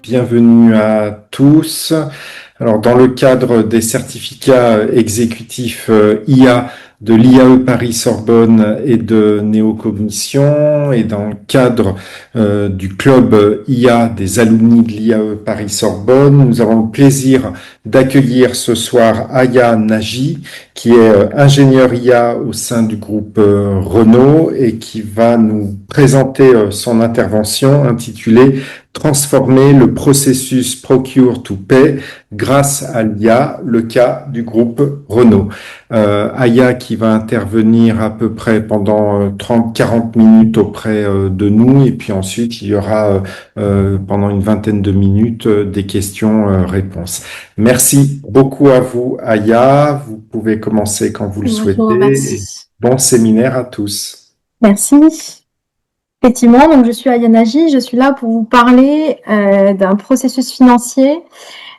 bienvenue à tous. Alors, dans le cadre des certificats exécutifs IA de l'IAE Paris-Sorbonne et de Néocognition, et dans le cadre du club IA des alumni de l'IAE Paris-Sorbonne, nous avons le plaisir d'accueillir ce soir Aya Nagy, qui est ingénieur IA au sein du groupe Renault et qui va nous présenter son intervention intitulée Transformer le processus Procure to Pay grâce à l'IA, le cas du groupe Renault. Aya qui va intervenir à peu près pendant 30-40 minutes auprès de nous, et puis ensuite il y aura pendant une vingtaine de minutes des questions-réponses. Merci beaucoup à vous, Aya. Vous pouvez commencer quand vous le Bonjour, souhaitez. Et merci. bon séminaire à tous. Merci. Effectivement, donc je suis Aya Nagy, je suis là pour vous parler d'un processus financier.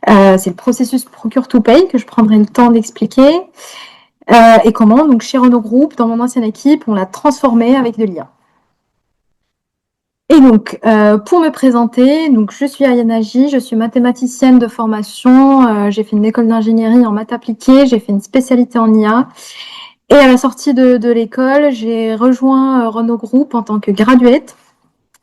C'est le processus Procure to Pay que je prendrai le temps d'expliquer. Et comment, donc chez Renault Group, dans mon ancienne équipe, on l'a transformé avec de l'IA. Et donc, pour me présenter, donc je suis Aya Nagy, je suis mathématicienne de formation. J'ai fait une école d'ingénierie en maths appliquées, j'ai fait une spécialité en IA. Et à la sortie de l'école, j'ai rejoint Renault Group en tant que graduate.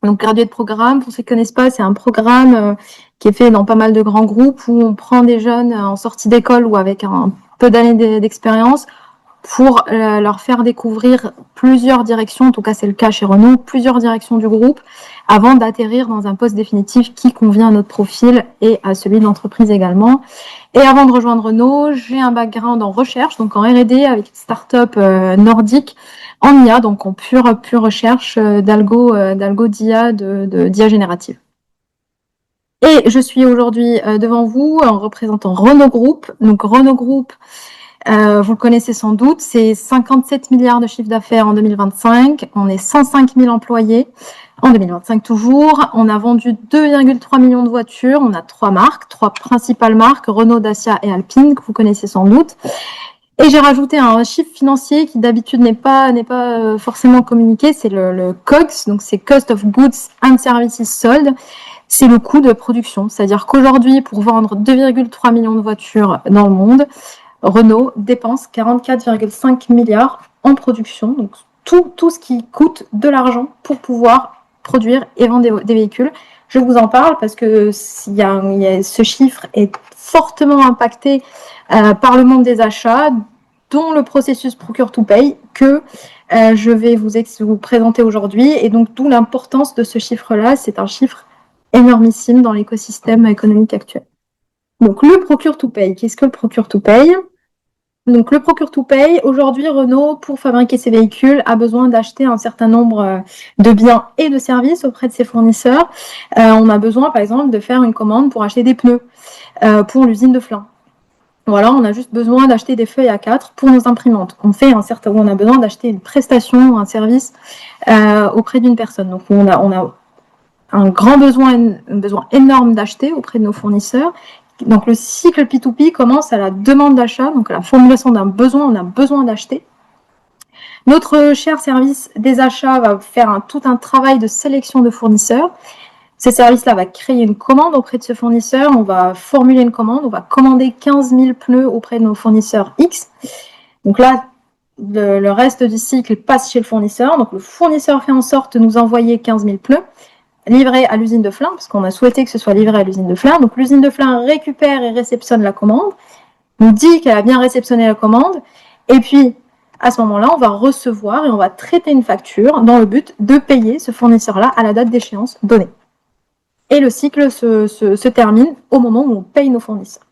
Donc, graduate programme, pour ceux qui ne connaissent pas, c'est un programme qui est fait dans pas mal de grands groupes où on prend des jeunes en sortie d'école ou avec un peu d'années d'expérience pour leur faire découvrir plusieurs directions, en tout cas c'est le cas chez Renault, plusieurs directions du groupe avant d'atterrir dans un poste définitif qui convient à notre profil et à celui de l'entreprise également. Et avant de rejoindre Renault, j'ai un background en recherche, donc en R&D avec une start-up nordique en IA, donc en pure recherche d'algo d'IA, d'IA générative. Et je suis aujourd'hui devant vous en représentant Renault Group. Donc Renault Group, vous le connaissez sans doute, c'est 57 milliards de chiffre d'affaires en 2025. On est 105 000 employés en 2025 toujours. On a vendu 2,3 millions de voitures. On a trois principales marques, Renault, Dacia et Alpine, que vous connaissez sans doute. Et j'ai rajouté un chiffre financier qui d'habitude n'est pas forcément communiqué, c'est le COGS, donc c'est Cost of Goods and Services Sold. C'est le coût de production. C'est-à-dire qu'aujourd'hui, pour vendre 2,3 millions de voitures dans le monde, Renault dépense 44,5 milliards en production, donc tout ce qui coûte de l'argent pour pouvoir produire et vendre des véhicules. Je vous en parle parce que ce chiffre est fortement impacté par le monde des achats, dont le processus Procure to Pay que je vais vous présenter aujourd'hui. Et donc, d'où l'importance de ce chiffre-là. C'est un chiffre énormissime dans l'écosystème économique actuel. Donc, le Procure to Pay. Qu'est-ce que le Procure to Pay ? Donc, le Procure to Pay, aujourd'hui, Renault, pour fabriquer ses véhicules, a besoin d'acheter un certain nombre de biens et de services auprès de ses fournisseurs. On a besoin, par exemple, de faire une commande pour acheter des pneus pour l'usine de Flins. Voilà, on a juste besoin d'acheter des feuilles A4 pour nos imprimantes. On a besoin d'acheter une prestation ou un service auprès d'une personne. Donc, on a un besoin énorme d'acheter auprès de nos fournisseurs. Donc, le cycle P2P commence à la demande d'achat, donc à la formulation d'un besoin, on a besoin d'acheter. Notre cher service des achats va faire tout un travail de sélection de fournisseurs. Ce service-là va créer une commande auprès de ce fournisseur, on va formuler une commande, on va commander 15 000 pneus auprès de nos fournisseurs X. Donc là, le reste du cycle passe chez le fournisseur. Donc le fournisseur fait en sorte de nous envoyer 15 000 pneus livrés à l'usine de Flins, parce qu'on a souhaité que ce soit livré à l'usine de Flins. Donc l'usine de Flins récupère et réceptionne la commande, nous dit qu'elle a bien réceptionné la commande, et puis à ce moment-là, on va recevoir et on va traiter une facture dans le but de payer ce fournisseur-là à la date d'échéance donnée. Et le cycle se termine au moment où on paye nos fournisseurs.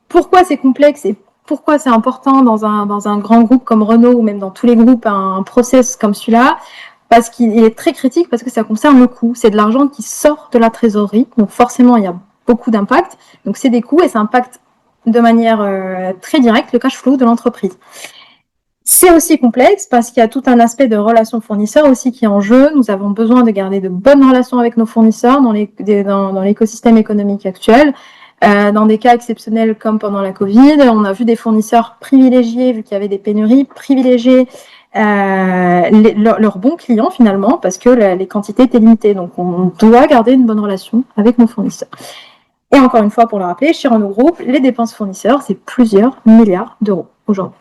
Pourquoi c'est complexe et pourquoi c'est important dans un grand groupe comme Renault ou même dans tous les groupes, un process comme celui-là? Parce qu'il est très critique, parce que ça concerne le coût. C'est de l'argent qui sort de la trésorerie, donc forcément il y a beaucoup d'impact. Donc c'est des coûts et ça impacte de manière très directe le cash flow de l'entreprise. C'est aussi complexe parce qu'il y a tout un aspect de relation fournisseur aussi qui est en jeu. Nous avons besoin de garder de bonnes relations avec nos fournisseurs dans l'écosystème économique actuel. Dans des cas exceptionnels comme pendant la Covid, on a vu des fournisseurs privilégiés, vu qu'il y avait des pénuries, privilégiés leurs bons clients finalement, parce que les quantités étaient limitées. Donc on doit garder une bonne relation avec nos fournisseurs. Et encore une fois, pour le rappeler, chez Renault Group, les dépenses fournisseurs, c'est plusieurs milliards d'euros aujourd'hui.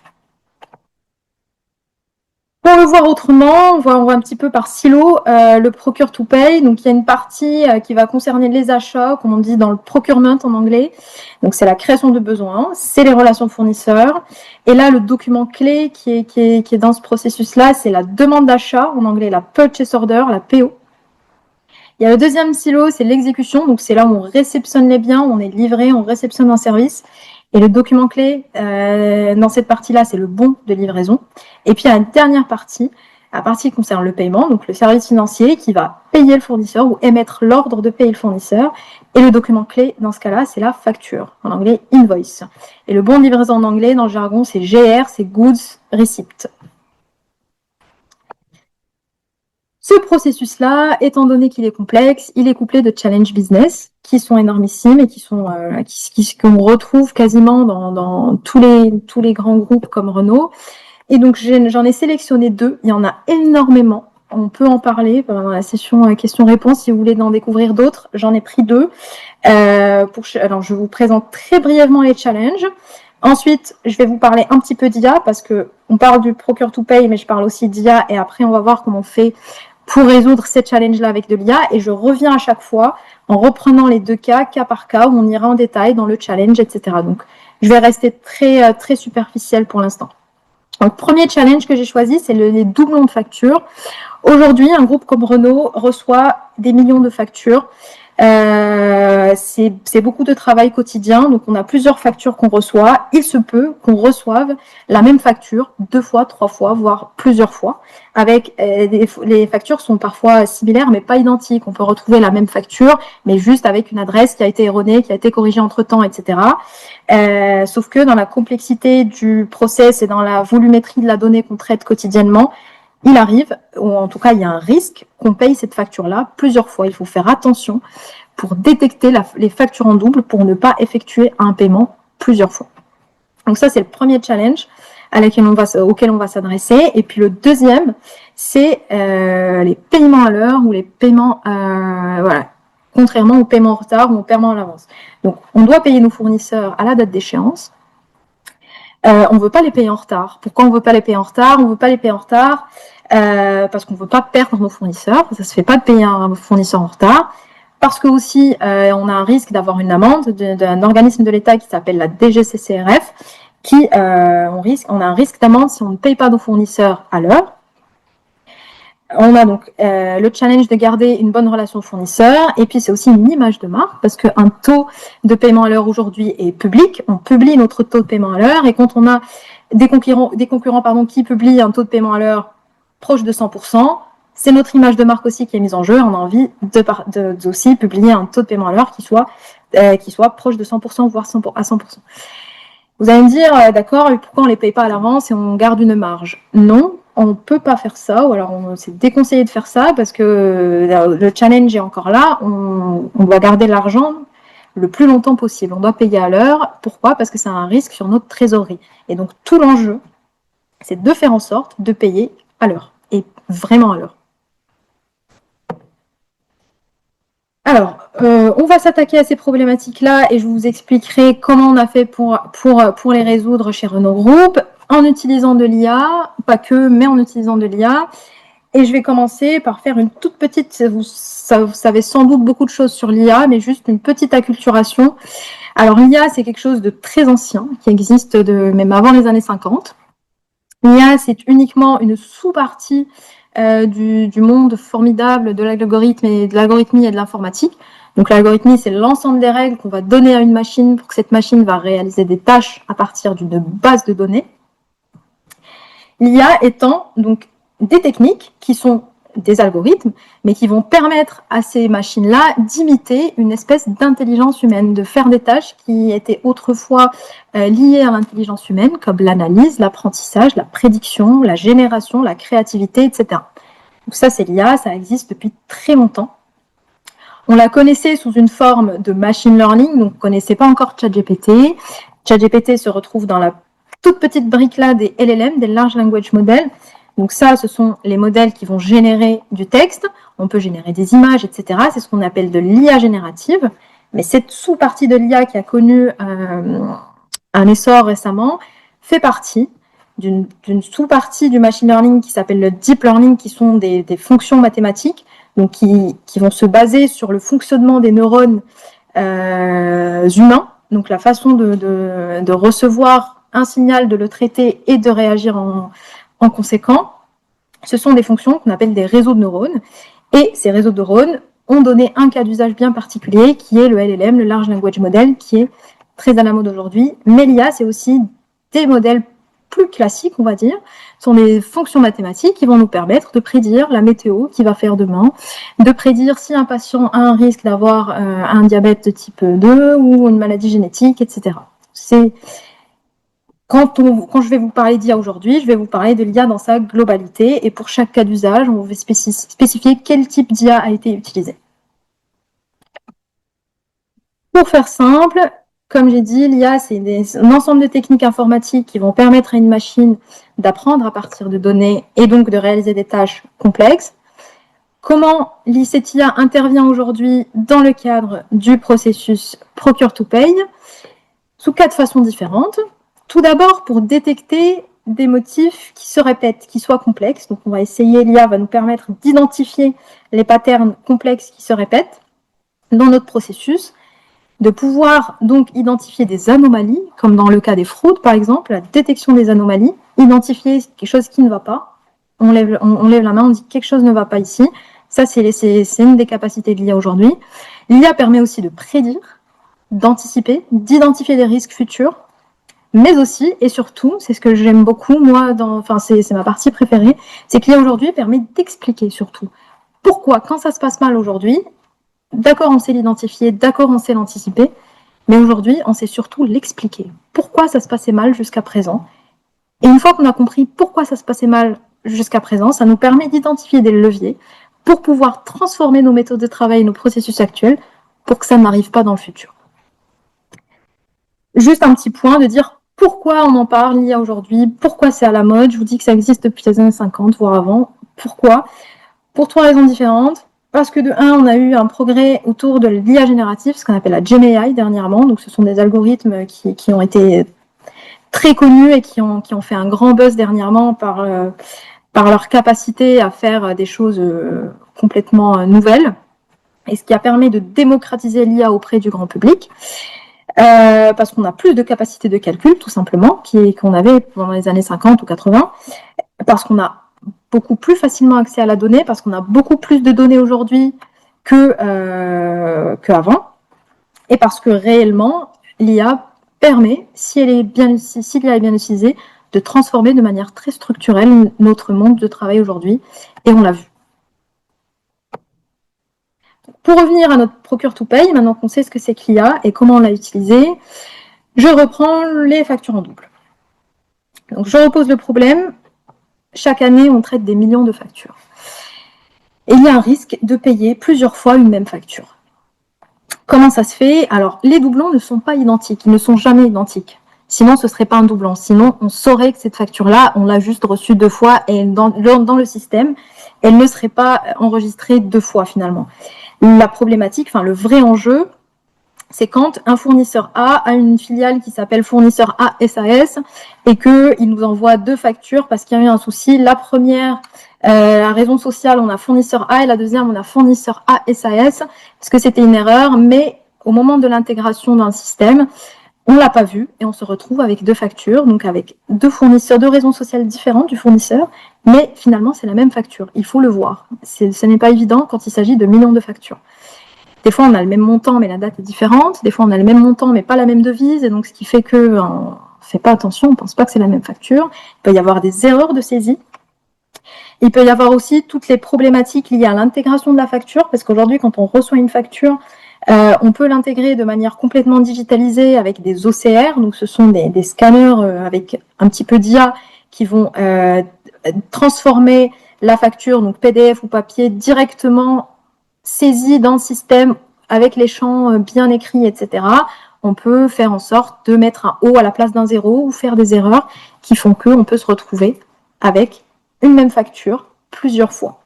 Pour le voir autrement, on voit un petit peu par silo le procure to pay. Donc, il y a une partie qui va concerner les achats, comme on dit dans le procurement en anglais. Donc, c'est la création de besoins, c'est les relations fournisseurs. Et là, le document clé qui est dans ce processus-là, c'est la demande d'achat, en anglais la purchase order, la PO. Il y a le deuxième silo, c'est l'exécution. Donc, c'est là où on réceptionne les biens, on est livré, on réceptionne un service. Et le document clé dans cette partie-là, c'est le bon de livraison. Et puis, il y a une dernière partie, la partie qui concerne le paiement, donc le service financier qui va payer le fournisseur ou émettre l'ordre de payer le fournisseur. Et le document clé, dans ce cas-là, c'est la facture, en anglais invoice. Et le bon de livraison en anglais, dans le jargon, c'est GR, c'est Goods Receipt. Ce processus-là, étant donné qu'il est complexe, il est couplé de challenges business qui sont énormissimes et qu'on retrouve quasiment dans tous les grands groupes comme Renault. Et donc, j'en ai sélectionné 2. Il y en a énormément. On peut en parler pendant la session questions-réponses si vous voulez en découvrir d'autres. J'en ai pris 2. Alors, je vous présente très brièvement les challenges. Ensuite, je vais vous parler un petit peu d'IA parce que on parle du procure to pay, mais je parle aussi d'IA et après, on va voir comment on fait pour résoudre ces challenges-là avec de l'IA. Et je reviens à chaque fois en reprenant les 2 cas par cas, où on ira en détail dans le challenge, etc. Donc, je vais rester très, très superficielle pour l'instant. Donc, premier challenge que j'ai choisi, c'est les doublons de factures. Aujourd'hui, un groupe comme Renault reçoit des millions de factures. C'est beaucoup de travail quotidien, donc on a plusieurs factures qu'on reçoit. Il se peut qu'on reçoive la même facture 2 fois, 3 fois, voire plusieurs fois. Avec les factures sont parfois similaires, mais pas identiques. On peut retrouver la même facture, mais juste avec une adresse qui a été erronée, qui a été corrigée entre-temps, etc. Sauf que dans la complexité du process et dans la volumétrie de la donnée qu'on traite quotidiennement, il arrive, ou en tout cas il y a un risque qu'on paye cette facture-là plusieurs fois. Il faut faire attention pour détecter les factures en double pour ne pas effectuer un paiement plusieurs fois. Donc ça, c'est le premier challenge auquel on va s'adresser. Et puis le deuxième, c'est les paiements à l'heure ou les paiements, contrairement aux paiements en retard ou aux paiements à l'avance. Donc on doit payer nos fournisseurs à la date d'échéance. On ne veut pas les payer en retard. Pourquoi on ne veut pas les payer en retard? On ne veut pas les payer en retard parce qu'on ne veut pas perdre nos fournisseurs. Ça ne se fait pas de payer un fournisseur en retard. Parce que aussi, on a un risque d'avoir une amende d'un organisme de l'État qui s'appelle la DGCCRF, on a un risque d'amende si on ne paye pas nos fournisseurs à l'heure. On a donc le challenge de garder une bonne relation fournisseur, et puis c'est aussi une image de marque, parce qu'un taux de paiement à l'heure aujourd'hui est public. On publie notre taux de paiement à l'heure, et quand on a des concurrents qui publient un taux de paiement à l'heure proche de 100%, c'est notre image de marque aussi qui est mise en jeu. On a envie de aussi publier un taux de paiement à l'heure qui soit proche de 100%, voire à 100%. Vous allez me dire, d'accord, mais pourquoi on ne les paye pas à l'avance et on garde une marge? Non, on ne peut pas faire ça, ou alors c'est déconseillé de faire ça parce que le challenge est encore là. On doit garder l'argent le plus longtemps possible. On doit payer à l'heure. Pourquoi? Parce que c'est un risque sur notre trésorerie. Et donc, tout l'enjeu, c'est de faire en sorte de payer à l'heure, et vraiment à l'heure. Alors, on va s'attaquer à ces problématiques-là et je vous expliquerai comment on a fait pour les résoudre chez Renault Group en utilisant de l'IA, pas que, mais en utilisant de l'IA. Et je vais commencer par faire une toute petite, vous savez sans doute beaucoup de choses sur l'IA, mais juste une petite acculturation. Alors, l'IA, c'est quelque chose de très ancien, qui existe même avant les années 50. L'IA, c'est uniquement une sous-partie du monde formidable de l'algorithme et de l'algorithmie et de l'informatique. Donc l'algorithmie, c'est l'ensemble des règles qu'on va donner à une machine pour que cette machine va réaliser des tâches à partir d'une base de données. L'IA étant donc des techniques qui sont des algorithmes, mais qui vont permettre à ces machines-là d'imiter une espèce d'intelligence humaine, de faire des tâches qui étaient autrefois liées à l'intelligence humaine, comme l'analyse, l'apprentissage, la prédiction, la génération, la créativité, etc. Donc ça, c'est l'IA, ça existe depuis très longtemps. On la connaissait sous une forme de machine learning, donc on ne connaissait pas encore ChatGPT. ChatGPT se retrouve dans la toute petite brique-là des LLM, des Large Language Models. Donc ça, ce sont les modèles qui vont générer du texte. On peut générer des images, etc. C'est ce qu'on appelle de l'IA générative. Mais cette sous-partie de l'IA qui a connu un essor récemment fait partie d'une sous-partie du machine learning qui s'appelle le deep learning, qui sont des fonctions mathématiques, donc qui vont se baser sur le fonctionnement des neurones humains, donc la façon de recevoir un signal, de le traiter et de réagir en conséquent. Ce sont des fonctions qu'on appelle des réseaux de neurones, et ces réseaux de neurones ont donné un cas d'usage bien particulier, qui est le LLM, le Large Language Model, qui est très à la mode aujourd'hui. Mais l'IA, c'est aussi des modèles plus classiques, on va dire. Ce sont des fonctions mathématiques qui vont nous permettre de prédire la météo qu'il va faire demain, de prédire si un patient a un risque d'avoir un diabète de type 2 ou une maladie génétique, etc. Quand je vais vous parler d'IA aujourd'hui, je vais vous parler de l'IA dans sa globalité, et pour chaque cas d'usage, on va spécifier quel type d'IA a été utilisé. Pour faire simple, comme j'ai dit, l'IA, c'est un ensemble de techniques informatiques qui vont permettre à une machine d'apprendre à partir de données et donc de réaliser des tâches complexes. Comment cette IA intervient aujourd'hui dans le cadre du processus Procure-to-Pay? Sous 4 façons différentes. Tout d'abord, pour détecter des motifs qui se répètent, qui soient complexes. Donc, l'IA va nous permettre d'identifier les patterns complexes qui se répètent dans notre processus, de pouvoir donc identifier des anomalies, comme dans le cas des fraudes par exemple, la détection des anomalies, identifier quelque chose qui ne va pas. On lève la main, on dit quelque chose ne va pas ici. Ça, c'est une des capacités de l'IA aujourd'hui. L'IA permet aussi de prédire, d'anticiper, d'identifier des risques futurs, mais aussi et surtout, c'est ce que j'aime beaucoup, moi, c'est ma partie préférée, c'est que l'IA aujourd'hui permet d'expliquer surtout pourquoi, quand ça se passe mal aujourd'hui, d'accord, on sait l'identifier, d'accord, on sait l'anticiper, mais aujourd'hui, on sait surtout l'expliquer. Pourquoi ça se passait mal jusqu'à présent? Et une fois qu'on a compris pourquoi ça se passait mal jusqu'à présent, ça nous permet d'identifier des leviers pour pouvoir transformer nos méthodes de travail et nos processus actuels pour que ça n'arrive pas dans le futur. Juste un petit point de dire pourquoi on en parle, l'IA aujourd'hui, pourquoi c'est à la mode. Je vous dis que ça existe depuis les années 50, voire avant. Pourquoi? Pour 3 raisons différentes. Parce que de 1, on a eu un progrès autour de l'IA générative, ce qu'on appelle la GenAI dernièrement. Donc ce sont des algorithmes qui ont été très connus et qui ont fait un grand buzz dernièrement par leur capacité à faire des choses complètement nouvelles. Et ce qui a permis de démocratiser l'IA auprès du grand public. Parce qu'on a plus de capacité de calcul, tout simplement, qu'on avait pendant les années 50 ou 80, parce qu'on a beaucoup plus facilement accès à la donnée, parce qu'on a beaucoup plus de données aujourd'hui qu'avant, et parce que réellement, l'IA permet, si l'IA est bien utilisée, de transformer de manière très structurelle notre monde de travail aujourd'hui, et on l'a vu. Pour revenir à notre Procure-to-Pay, maintenant qu'on sait ce que c'est que l'IA et comment on l'a utilisé, je reprends les factures en double. Donc je repose le problème. Chaque année, on traite des millions de factures. Et il y a un risque de payer plusieurs fois une même facture. Comment ça se fait? Alors, les doublons ne sont pas identiques, ils ne sont jamais identiques. Sinon, ce ne serait pas un doublon. Sinon, on saurait que cette facture-là, on l'a juste reçue 2 fois et dans le système, elle ne serait pas enregistrée 2 fois finalement. La problématique, le vrai enjeu, c'est quand un fournisseur A a une filiale qui s'appelle fournisseur A SAS et qu'il nous envoie 2 factures parce qu'il y a eu un souci. La première, la raison sociale, on a fournisseur A, et la deuxième, on a fournisseur A SAS parce que c'était une erreur, mais au moment de l'intégration dans le système, on ne l'a pas vu et on se retrouve avec 2 factures, donc avec 2 fournisseurs, 2 raisons sociales différentes du fournisseur, mais finalement c'est la même facture, il faut le voir. Ce n'est pas évident quand il s'agit de millions de factures. Des fois on a le même montant mais la date est différente, des fois on a le même montant mais pas la même devise, et donc ce qui fait qu'on ne fait pas attention, on ne pense pas que c'est la même facture. Il peut y avoir des erreurs de saisie. Il peut y avoir aussi toutes les problématiques liées à l'intégration de la facture, parce qu'aujourd'hui quand on reçoit une facture, on peut l'intégrer de manière complètement digitalisée avec des OCR, donc ce sont des scanners avec un petit peu d'IA qui vont transformer la facture, donc PDF ou papier, directement saisie dans le système avec les champs bien écrits, etc. On peut faire en sorte de mettre un O à la place d'un 0 ou faire des erreurs qui font qu'on peut se retrouver avec une même facture plusieurs fois.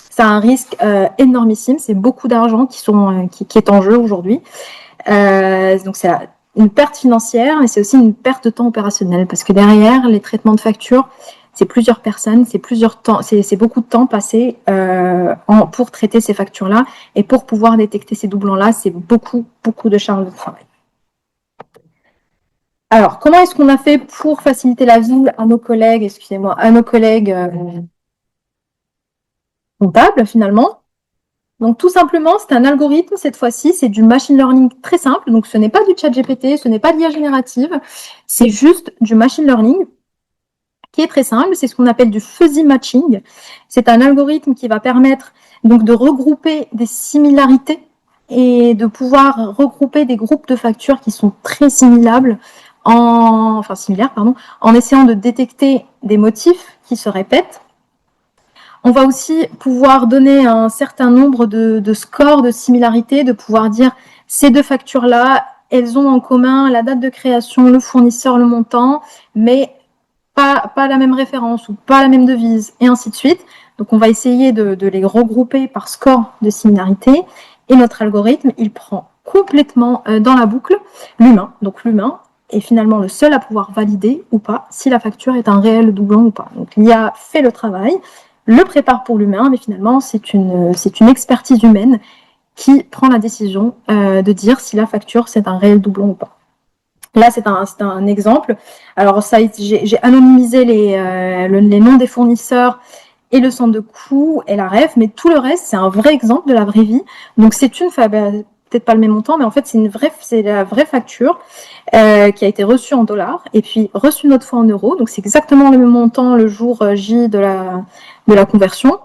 C'est un risque énormissime, c'est beaucoup d'argent qui est en jeu aujourd'hui. Donc c'est une perte financière, mais c'est aussi une perte de temps opérationnel, parce que derrière, les traitements de factures, c'est plusieurs personnes, c'est beaucoup de temps passé pour traiter ces factures-là, et pour pouvoir détecter ces doublons-là, c'est beaucoup de charges de travail. Alors, comment est-ce qu'on a fait pour faciliter la vie à nos collègues, comptables finalement? Donc tout simplement, c'est un algorithme, cette fois-ci, c'est du machine learning très simple, donc ce n'est pas du chat GPT, ce n'est pas de l'IA générative, c'est juste du machine learning qui est très simple, c'est ce qu'on appelle du fuzzy matching. C'est un algorithme qui va permettre donc de regrouper des similarités et de pouvoir regrouper des groupes de factures qui sont très similaires, en essayant de détecter des motifs qui se répètent. On va aussi pouvoir donner un certain nombre de scores de similarité, de pouvoir dire ces deux factures-là, elles ont en commun la date de création, le fournisseur, le montant, mais pas la même référence ou pas la même devise, et ainsi de suite. Donc on va essayer de les regrouper par score de similarité, et notre algorithme, il prend complètement dans la boucle l'humain. Donc l'humain est finalement le seul à pouvoir valider ou pas si la facture est un réel doublon ou pas. Donc l'IA fait le travail, le prépare pour l'humain, mais finalement c'est une expertise humaine qui prend la décision de dire si la facture c'est un réel doublon ou pas. Là, c'est un exemple. Alors, j'ai anonymisé les noms des fournisseurs et le centre de coût et la ref, mais tout le reste, c'est un vrai exemple de la vraie vie. Donc, peut-être pas le même montant, mais en fait, c'est la vraie facture qui a été reçue en dollars et puis reçue une autre fois en euros. Donc, c'est exactement le même montant le jour J de la conversion,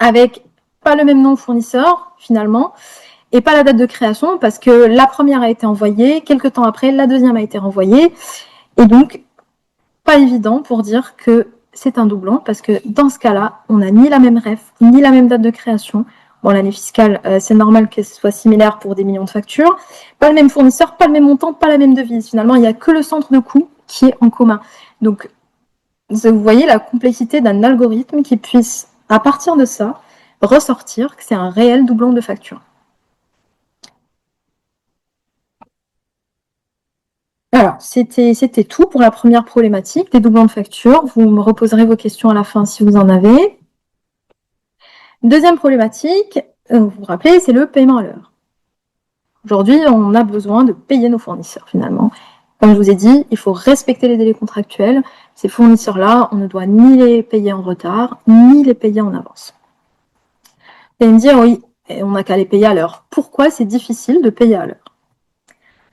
avec pas le même nom de fournisseur, finalement, et pas la date de création, parce que la première a été envoyée, quelques temps après, la deuxième a été renvoyée, et donc pas évident pour dire que c'est un doublon, parce que dans ce cas-là, on n'a ni la même ref, ni la même date de création. Bon, l'année fiscale, c'est normal que ce soit similaire pour des millions de factures, pas le même fournisseur, pas le même montant, pas la même devise. Finalement, il n'y a que le centre de coût qui est en commun. Donc, vous voyez la complexité d'un algorithme qui puisse, à partir de ça, ressortir que c'est un réel doublon de facture. Alors, c'était tout pour la première problématique, des doublons de facture. Vous me reposerez vos questions à la fin si vous en avez. Deuxième problématique, vous vous rappelez, c'est le paiement à l'heure. Aujourd'hui, on a besoin de payer nos fournisseurs finalement. Comme je vous ai dit, il faut respecter les délais contractuels. Ces fournisseurs-là, on ne doit ni les payer en retard, ni les payer en avance. Vous allez me dire, oui, on n'a qu'à les payer à l'heure. Pourquoi c'est difficile de payer à l'heure?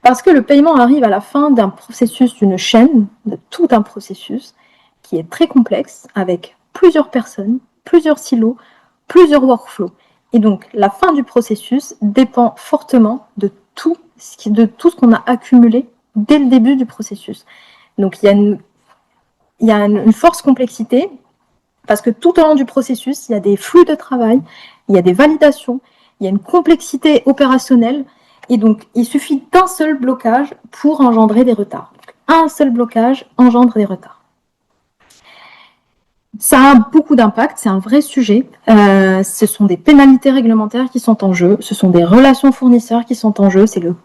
Parce que le paiement arrive à la fin d'un processus, d'une chaîne, de tout un processus qui est très complexe, avec plusieurs personnes, plusieurs silos, plusieurs workflows. Et donc, la fin du processus dépend fortement de tout ce qu'on a accumulé dès le début du processus. Donc, il y a une force complexité, parce que tout au long du processus, il y a des flux de travail, il y a des validations, il y a une complexité opérationnelle. Et donc, il suffit d'un seul blocage pour engendrer des retards. Donc, un seul blocage engendre des retards. Ça a beaucoup d'impact, c'est un vrai sujet. Ce sont des pénalités réglementaires qui sont en jeu, ce sont des relations fournisseurs qui sont en jeu, c'est le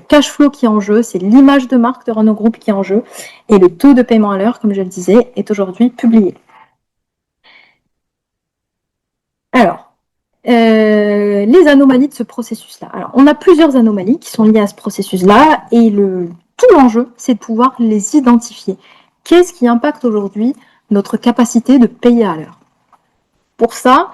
cash flow qui est en jeu, c'est l'image de marque de Renault Group qui est en jeu, et le taux de paiement à l'heure, comme je le disais, est aujourd'hui publié. Alors, les anomalies de ce processus-là. Alors, on a plusieurs anomalies qui sont liées à ce processus-là, et tout l'enjeu, c'est de pouvoir les identifier. Qu'est-ce qui impacte aujourd'hui notre capacité de payer à l'heure? Pour ça,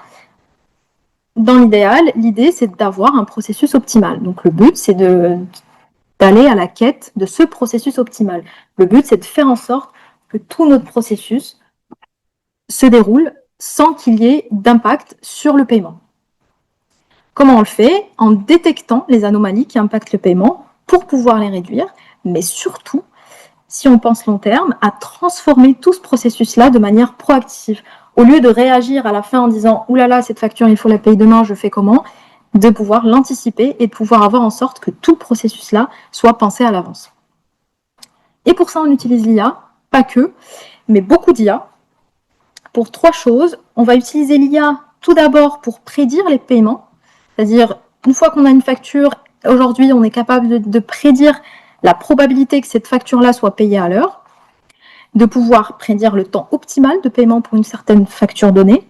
dans l'idéal, l'idée, c'est d'avoir un processus optimal. Donc, le but, c'est d'aller à la quête de ce processus optimal. Le but, c'est de faire en sorte que tout notre processus se déroule sans qu'il y ait d'impact sur le paiement. Comment on le fait? En détectant les anomalies qui impactent le paiement pour pouvoir les réduire, mais surtout, si on pense long terme, à transformer tout ce processus-là de manière proactive. Au lieu de réagir à la fin en disant « Ouh là là, cette facture, il faut la payer demain, je fais comment ?» de pouvoir l'anticiper et de pouvoir avoir en sorte que tout le processus-là soit pensé à l'avance. Et pour ça, on utilise l'IA, pas que, mais beaucoup d'IA, pour 3 choses. On va utiliser l'IA tout d'abord pour prédire les paiements, c'est-à-dire une fois qu'on a une facture, aujourd'hui on est capable de prédire la probabilité que cette facture-là soit payée à l'heure, de pouvoir prédire le temps optimal de paiement pour une certaine facture donnée,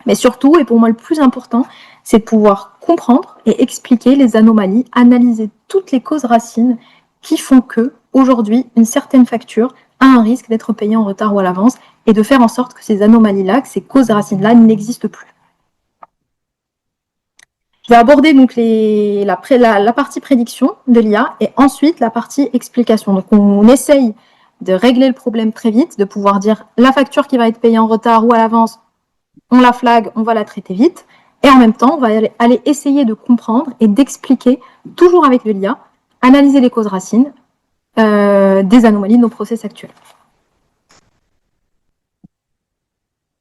mais surtout, et pour moi le plus important, c'est de pouvoir comprendre et expliquer les anomalies, analyser toutes les causes racines qui font que, aujourd'hui, une certaine facture a un risque d'être payée en retard ou à l'avance, et de faire en sorte que ces anomalies-là, que ces causes racines-là n'existent plus. Je vais aborder donc la partie prédiction de l'IA et ensuite la partie explication. Donc on essaye de régler le problème très vite, de pouvoir dire la facture qui va être payée en retard ou à l'avance, on la flague, on va la traiter vite. Et en même temps, on va aller essayer de comprendre et d'expliquer, toujours avec de l'IA, analyser les causes racines des anomalies de nos process actuels.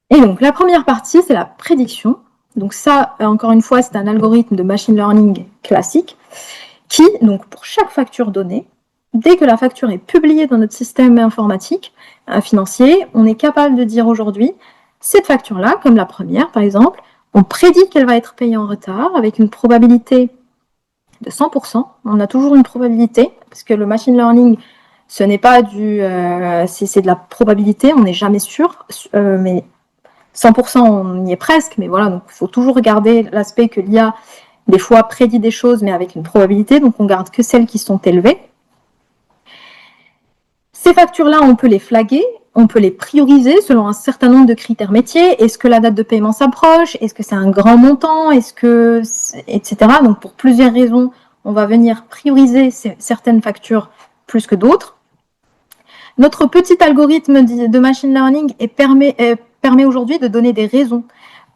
Et donc, la première partie, c'est la prédiction. Donc ça, encore une fois, c'est un algorithme de machine learning classique qui, donc pour chaque facture donnée, dès que la facture est publiée dans notre système informatique financier, on est capable de dire aujourd'hui, cette facture-là, comme la première par exemple, on prédit qu'elle va être payée en retard avec une probabilité de 100%. On a toujours une probabilité, parce que le machine learning, ce n'est pas c'est de la probabilité, on n'est jamais sûr, mais 100%, on y est presque, mais voilà, donc il faut toujours regarder l'aspect que l'IA, des fois, prédit des choses, mais avec une probabilité, donc on garde que celles qui sont élevées. Ces factures-là, on peut les flaguer, on peut les prioriser selon un certain nombre de critères métiers. Est-ce que la date de paiement s'approche? Est-ce que c'est un grand montant? Etc. Donc, pour plusieurs raisons, on va venir prioriser certaines factures plus que d'autres. Notre petit algorithme de machine learning permet aujourd'hui de donner des raisons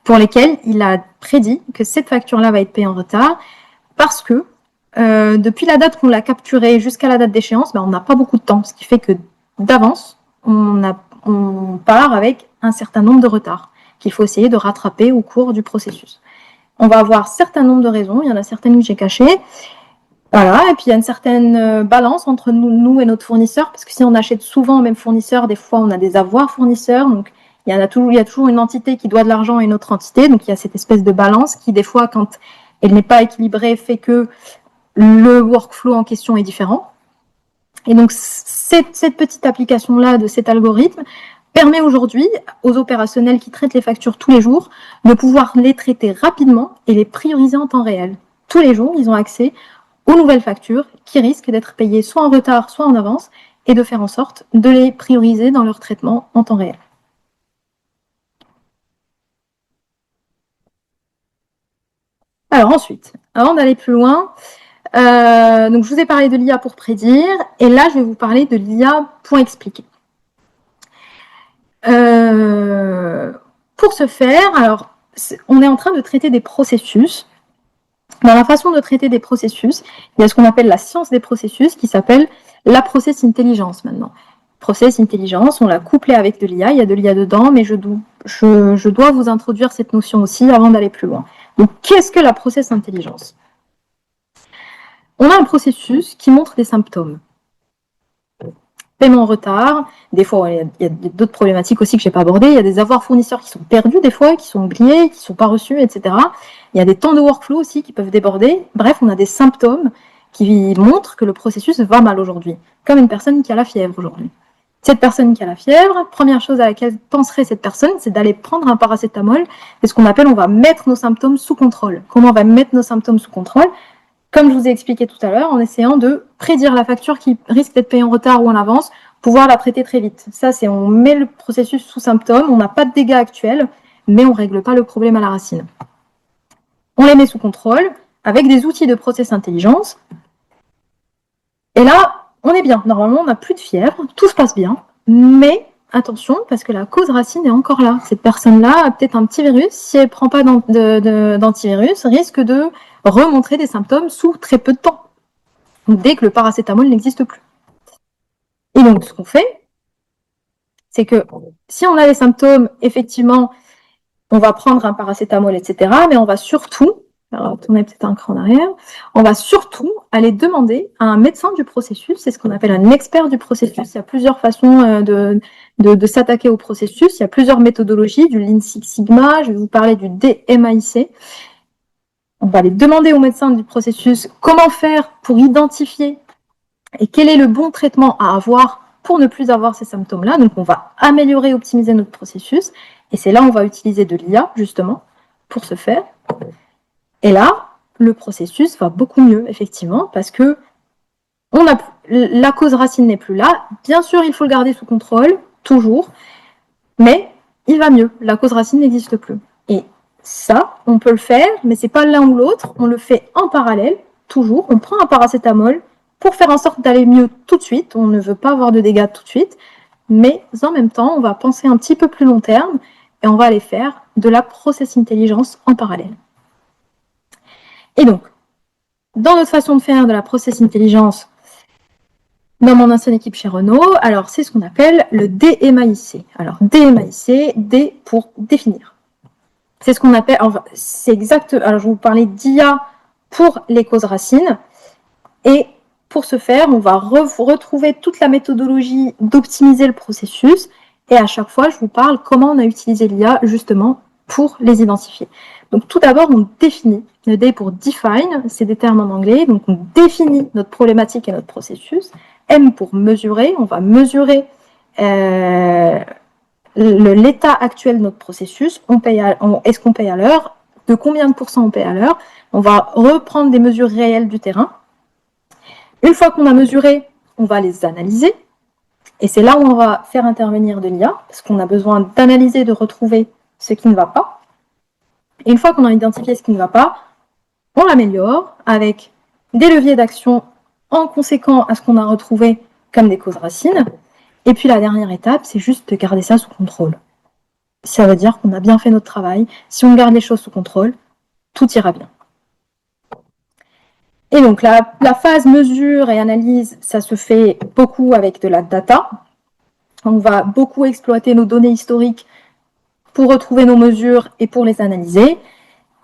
pour lesquelles il a prédit que cette facture-là va être payée en retard, parce que depuis la date qu'on l'a capturée jusqu'à la date d'échéance, on n'a pas beaucoup de temps, ce qui fait que d'avance, on part avec un certain nombre de retards qu'il faut essayer de rattraper au cours du processus. On va avoir un certain nombre de raisons, il y en a certaines que j'ai cachées, voilà, et puis il y a une certaine balance entre nous et notre fournisseur, parce que si on achète souvent au même fournisseur, des fois on a des avoirs fournisseurs, donc il y a toujours une entité qui doit de l'argent à une autre entité, donc il y a cette espèce de balance qui, des fois, quand elle n'est pas équilibrée, fait que le workflow en question est différent. Et donc, cette petite application-là de cet algorithme permet aujourd'hui aux opérationnels qui traitent les factures tous les jours de pouvoir les traiter rapidement et les prioriser en temps réel. Tous les jours, ils ont accès aux nouvelles factures qui risquent d'être payées soit en retard, soit en avance, et de faire en sorte de les prioriser dans leur traitement en temps réel. Alors ensuite, avant d'aller plus loin, donc je vous ai parlé de l'IA pour prédire, et là je vais vous parler de l'IA pour expliquer. Pour ce faire, alors on est en train de traiter des processus. Dans la façon de traiter des processus, il y a ce qu'on appelle la science des processus, qui s'appelle la process intelligence maintenant. Process intelligence, on l'a couplé avec de l'IA, il y a de l'IA dedans, mais je dois vous introduire cette notion aussi avant d'aller plus loin. Donc, qu'est-ce que la process intelligence? On a un processus qui montre des symptômes. Paiement en retard, des fois il y a d'autres problématiques aussi que je n'ai pas abordées, il y a des avoirs fournisseurs qui sont perdus des fois, qui sont oubliés, qui ne sont pas reçus, etc. Il y a des temps de workflow aussi qui peuvent déborder. Bref, on a des symptômes qui montrent que le processus va mal aujourd'hui, comme une personne qui a la fièvre aujourd'hui. Cette personne qui a la fièvre, première chose à laquelle penserait cette personne, c'est d'aller prendre un paracétamol. C'est ce qu'on appelle, on va mettre nos symptômes sous contrôle. Comment on va mettre nos symptômes sous contrôle? Comme je vous ai expliqué tout à l'heure, en essayant de prédire la facture qui risque d'être payée en retard ou en avance, pouvoir la traiter très vite. Ça, c'est on met le processus sous symptômes, on n'a pas de dégâts actuels, mais on ne règle pas le problème à la racine. On les met sous contrôle avec des outils de process intelligence. Et là, on est bien. Normalement, on n'a plus de fièvre, tout se passe bien, mais attention, parce que la cause racine est encore là. Cette personne-là a peut-être un petit virus. Si elle ne prend pas d'antivirus, risque de remontrer des symptômes sous très peu de temps, dès que le paracétamol n'existe plus. Et donc, ce qu'on fait, c'est que si on a des symptômes, effectivement, on va prendre un paracétamol, etc., mais on va surtout Alors, tournez peut-être un cran en arrière. On va surtout aller demander à un médecin du processus, c'est ce qu'on appelle un expert du processus. Il y a plusieurs façons de s'attaquer au processus. Il y a plusieurs méthodologies, du Lean Six Sigma, je vais vous parler du DMAIC. On va aller demander au médecin du processus comment faire pour identifier et quel est le bon traitement à avoir pour ne plus avoir ces symptômes-là. Donc, on va améliorer, optimiser notre processus. Et c'est là où on va utiliser de l'IA, justement, pour ce faire. Et là, le processus va beaucoup mieux, effectivement, parce que la cause racine n'est plus là. Bien sûr, il faut le garder sous contrôle, toujours, mais il va mieux. La cause racine n'existe plus. Et ça, on peut le faire, mais c'est pas l'un ou l'autre. On le fait en parallèle, toujours. On prend un paracétamol pour faire en sorte d'aller mieux tout de suite. On ne veut pas avoir de dégâts tout de suite, mais en même temps, on va penser un petit peu plus long terme et on va aller faire de la process intelligence en parallèle. Et donc, dans notre façon de faire de la process intelligence, dans mon ancienne équipe chez Renault, alors c'est ce qu'on appelle le DMAIC. Alors DMAIC, D pour définir. C'est ce qu'on appelle, c'est exact, alors je vais vous parler d'IA pour les causes racines. Et pour ce faire, on va retrouver toute la méthodologie d'optimiser le processus. Et à chaque fois, je vous parle comment on a utilisé l'IA justement pour les identifier. Donc tout d'abord, on définit. Le D pour define, c'est des termes en anglais. Donc on définit notre problématique et notre processus. M pour mesurer, on va mesurer l'état actuel de notre processus. Est-ce qu'on paye à l'heure? De combien de pourcents on paye à l'heure? On va reprendre des mesures réelles du terrain. Une fois qu'on a mesuré, on va les analyser. Et c'est là où on va faire intervenir de l'IA, parce qu'on a besoin d'analyser, de retrouver ce qui ne va pas. Et une fois qu'on a identifié ce qui ne va pas, on l'améliore avec des leviers d'action en conséquent à ce qu'on a retrouvé comme des causes racines. Et puis la dernière étape, c'est juste de garder ça sous contrôle. Ça veut dire qu'on a bien fait notre travail. Si on garde les choses sous contrôle, tout ira bien. Et donc la phase mesure et analyse, ça se fait beaucoup avec de la data. On va beaucoup exploiter nos données historiques pour retrouver nos mesures et pour les analyser.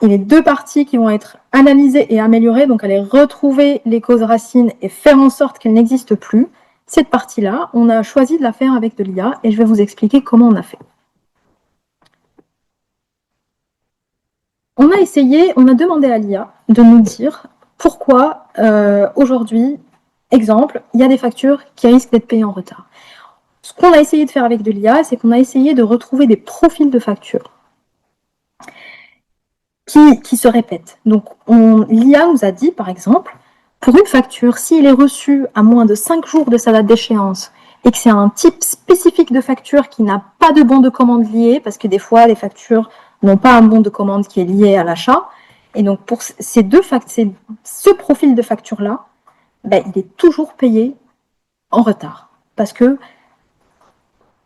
Et les deux parties qui vont être analysées et améliorées, donc aller retrouver les causes racines et faire en sorte qu'elles n'existent plus, cette partie-là, on a choisi de la faire avec de l'IA et je vais vous expliquer comment on a fait. On a demandé à l'IA de nous dire pourquoi aujourd'hui, exemple, il y a des factures qui risquent d'être payées en retard. Ce qu'on a essayé de faire avec de l'IA, c'est qu'on a essayé de retrouver des profils de factures qui se répètent. Donc, l'IA nous a dit, par exemple, pour une facture, si elle est reçue à moins de 5 jours de sa date d'échéance et que c'est un type spécifique de facture qui n'a pas de bon de commande lié, parce que des fois, les factures n'ont pas un bon de commande qui est lié à l'achat, et donc pour ce profil de facture-là, ben, il est toujours payé en retard. Parce que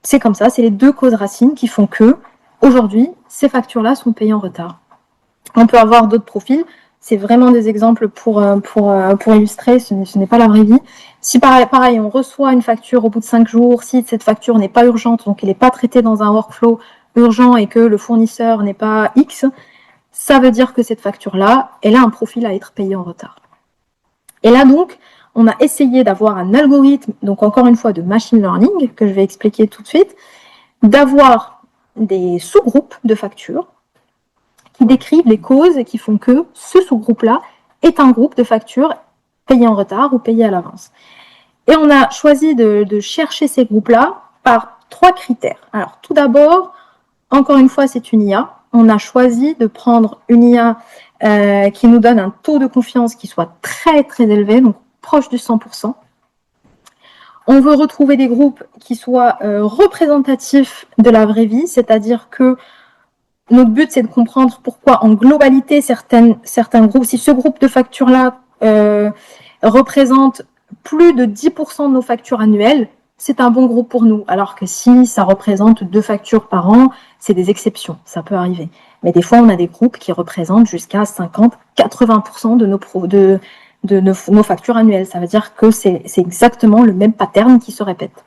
c'est comme ça, c'est les deux causes racines qui font que, aujourd'hui, ces factures-là sont payées en retard. On peut avoir d'autres profils, c'est vraiment des exemples pour illustrer, ce n'est pas la vraie vie. Si pareil, on reçoit une facture au bout de 5 jours, si cette facture n'est pas urgente, donc elle n'est pas traitée dans un workflow urgent et que le fournisseur n'est pas X, ça veut dire que cette facture-là, elle a un profil à être payée en retard. Et là donc, on a essayé d'avoir un algorithme, donc encore une fois de machine learning, que je vais expliquer tout de suite, d'avoir des sous-groupes de factures qui décrivent les causes qui font que ce sous-groupe-là est un groupe de factures payées en retard ou payées à l'avance. Et on a choisi de chercher ces groupes-là par 3 critères. Alors tout d'abord, encore une fois, c'est une IA. On a choisi de prendre une IA qui nous donne un taux de confiance qui soit très très élevé, donc proche du 100%. On veut retrouver des groupes qui soient représentatifs de la vraie vie, c'est-à-dire que notre but, c'est de comprendre pourquoi, en globalité, certains groupes, si ce groupe de factures-là représente plus de 10% de nos factures annuelles, c'est un bon groupe pour nous. Alors que si ça représente 2 factures par an, c'est des exceptions, ça peut arriver. Mais des fois, on a des groupes qui représentent jusqu'à 50-80% de nos factures annuelles. Ça veut dire que c'est exactement le même pattern qui se répète.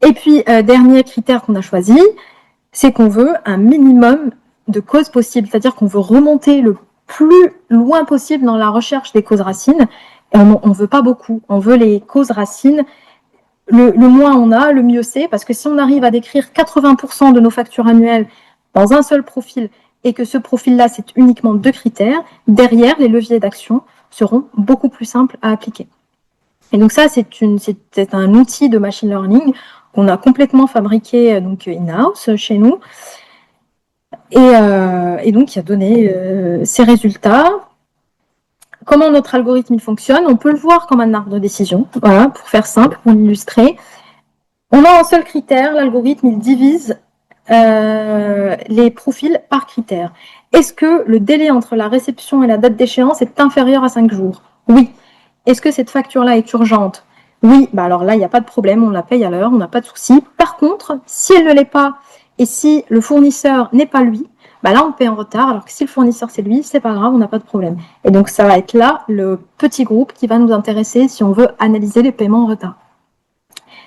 Et puis, dernier critère qu'on a choisi, c'est qu'on veut un minimum de causes possibles, c'est-à-dire qu'on veut remonter le plus loin possible dans la recherche des causes racines. Et on veut pas beaucoup, on veut les causes racines. Le moins on a, le mieux c'est, parce que si on arrive à décrire 80% de nos factures annuelles dans un seul profil, et que ce profil-là, c'est uniquement 2 critères, derrière, les leviers d'action seront beaucoup plus simples à appliquer. Et donc ça, c'est un outil de machine learning qu'on a complètement fabriqué donc in-house chez nous, et donc qui a donné ces résultats. Comment notre algorithme il fonctionne? On peut le voir comme un arbre de décision, voilà, pour faire simple, pour l'illustrer. On a un seul critère, l'algorithme il divise les profils par critère. Est-ce que le délai entre la réception et la date d'échéance est inférieur à 5 jours? Oui. Est-ce que cette facture-là est urgente? Oui. Bah alors là, il n'y a pas de problème, on la paye à l'heure, on n'a pas de souci. Par contre, si elle ne l'est pas et si le fournisseur n'est pas lui, bah là, on paie en retard, alors que si le fournisseur c'est lui, c'est pas grave, on n'a pas de problème. Et donc, ça va être là le petit groupe qui va nous intéresser si on veut analyser les paiements en retard.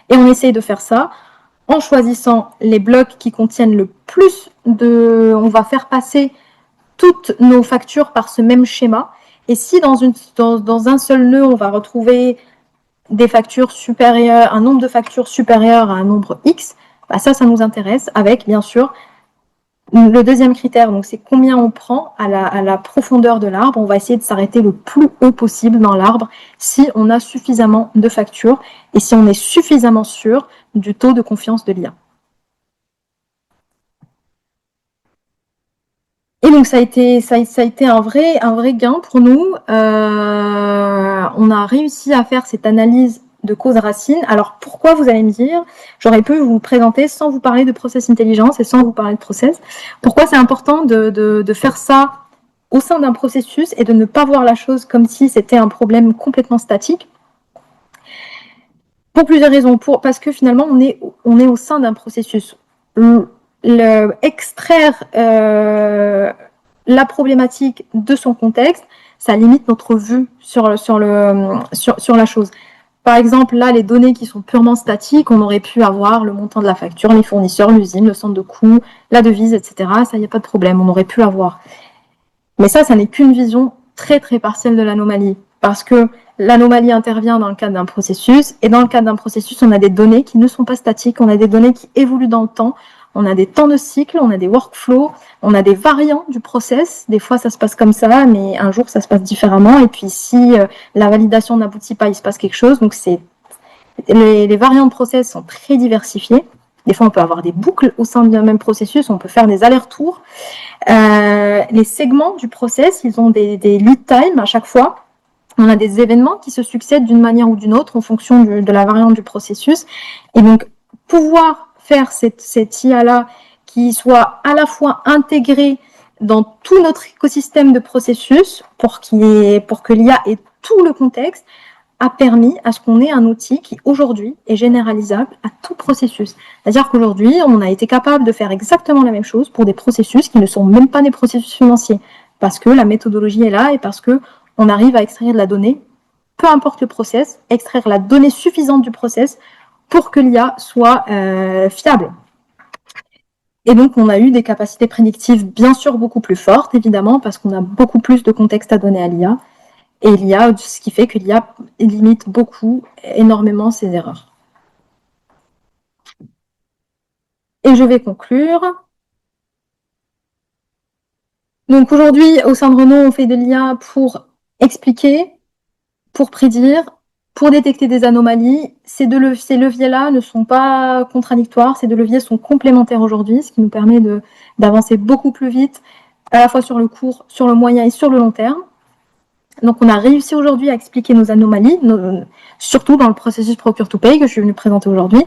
Et on essaye de faire ça en choisissant les blocs qui contiennent le plus de... On va faire passer toutes nos factures par ce même schéma. Et si dans un seul nœud, on va retrouver des factures supérieures, un nombre de factures supérieur à un nombre X, bah ça nous intéresse avec, bien sûr, le deuxième critère, donc c'est combien on prend à la profondeur de l'arbre. On va essayer de s'arrêter le plus haut possible dans l'arbre si on a suffisamment de factures et si on est suffisamment sûr du taux de confiance de l'IA. Et donc ça a été un vrai gain pour nous. On a réussi à faire cette analyse de cause racine. Alors pourquoi, vous allez me dire, j'aurais pu vous présenter sans vous parler de process intelligence et sans vous parler de process. Pourquoi c'est important de faire ça au sein d'un processus et de ne pas voir la chose comme si c'était un problème complètement statique? Pour plusieurs raisons. Parce que finalement, on est au sein d'un processus. Extraire la problématique de son contexte, ça limite notre vue sur la chose. Par exemple, là, les données qui sont purement statiques, on aurait pu avoir le montant de la facture, les fournisseurs, l'usine, le centre de coût, la devise, etc. Ça, il n'y a pas de problème, on aurait pu avoir. Mais ça n'est qu'une vision très, très partielle de l'anomalie. Parce que l'anomalie intervient dans le cadre d'un processus, et dans le cadre d'un processus, on a des données qui ne sont pas statiques, on a des données qui évoluent dans le temps, on a des temps de cycle, on a des workflows, on a des variants du process. Des fois, ça se passe comme ça, mais un jour, ça se passe différemment. Et puis, si la validation n'aboutit pas, il se passe quelque chose. Donc, les variants de process sont très diversifiés. Des fois, on peut avoir des boucles au sein d'un même processus, on peut faire des allers-retours. Les segments du process, ils ont des lead time à chaque fois. On a des événements qui se succèdent d'une manière ou d'une autre en fonction de la variante du processus. Et donc, pouvoir faire cette IA-là qui soit à la fois intégrée dans tout notre écosystème de processus pour que l'IA ait tout le contexte, a permis à ce qu'on ait un outil qui, aujourd'hui, est généralisable à tout processus. C'est-à-dire qu'aujourd'hui, on a été capable de faire exactement la même chose pour des processus qui ne sont même pas des processus financiers, parce que la méthodologie est là et parce que on arrive à extraire de la donnée, peu importe le process, extraire la donnée suffisante du process pour que l'IA soit fiable. Et donc, on a eu des capacités prédictives bien sûr beaucoup plus fortes, évidemment, parce qu'on a beaucoup plus de contexte à donner à l'IA. Et l'IA, ce qui fait que l'IA limite énormément ses erreurs. Et je vais conclure. Donc aujourd'hui, au sein de Renault, on fait de l'IA pour expliquer, pour prédire, pour détecter des anomalies. Ces leviers-là ne sont pas contradictoires, ces deux leviers sont complémentaires aujourd'hui, ce qui nous permet d'avancer beaucoup plus vite, à la fois sur le court, sur le moyen et sur le long terme. Donc, on a réussi aujourd'hui à expliquer nos anomalies, surtout dans le processus Procure-to-Pay que je suis venue présenter aujourd'hui.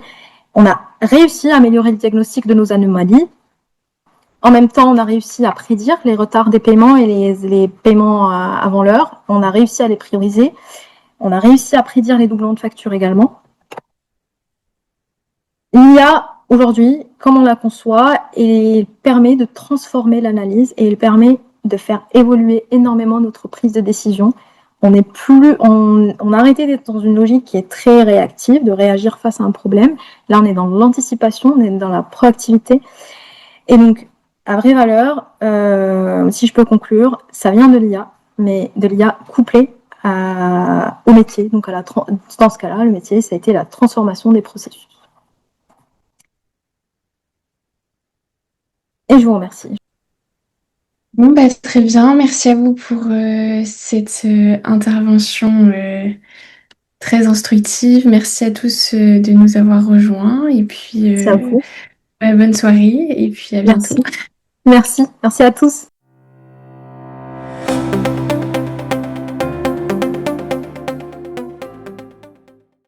On a réussi à améliorer le diagnostic de nos anomalies. En même temps, on a réussi à prédire les retards des paiements et les paiements avant l'heure. On a réussi à les prioriser. On a réussi à prédire les doublons de factures également. L'IA, aujourd'hui, comme on la conçoit, elle permet de transformer l'analyse et elle permet de faire évoluer énormément notre prise de décision. On a arrêté d'être dans une logique qui est très réactive, de réagir face à un problème. Là, on est dans l'anticipation, on est dans la proactivité. Et donc, à vraie valeur, si je peux conclure, ça vient de l'IA, mais de l'IA couplée au métier. Donc dans ce cas-là, le métier, ça a été la transformation des processus. Et je vous remercie. Bon, bah, très bien. Merci à vous pour cette intervention très instructive. Merci à tous de nous avoir rejoints. Et puis, Merci à vous. bah, bonne soirée et puis à bientôt. Merci. Merci. Merci à tous.